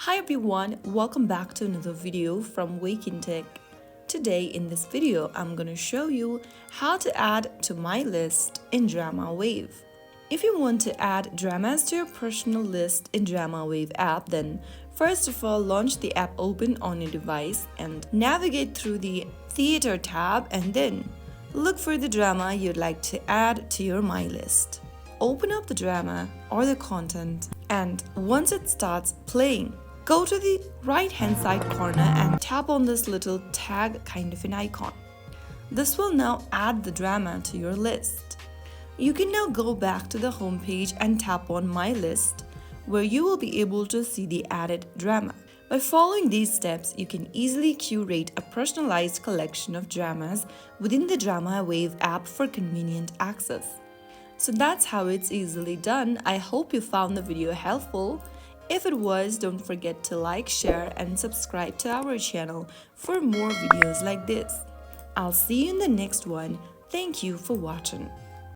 Hi everyone, welcome back to another video from Wake&Tech. Today in this video, I'm going to show you how to add to my list in DramaWave. If you want to add dramas to your personal list in DramaWave app, then first of all, launch the app open on your device and navigate through the Theater tab and then look for the drama you'd like to add to your My List. Open up the drama or the content, and once it starts playing, go to the right hand side corner and tap on this little tag kind of an icon. This will now add the drama to your list. You can now go back to the home page and tap on My List, where you will be able to see the added drama. By following these steps, you can easily curate a personalized collection of dramas within the DramaWave app for convenient access. So that's how it's easily done. I hope you found the video helpful. If it was, don't forget to like, share, and subscribe to our channel for more videos like this. I'll see you in the next one. Thank you for watching.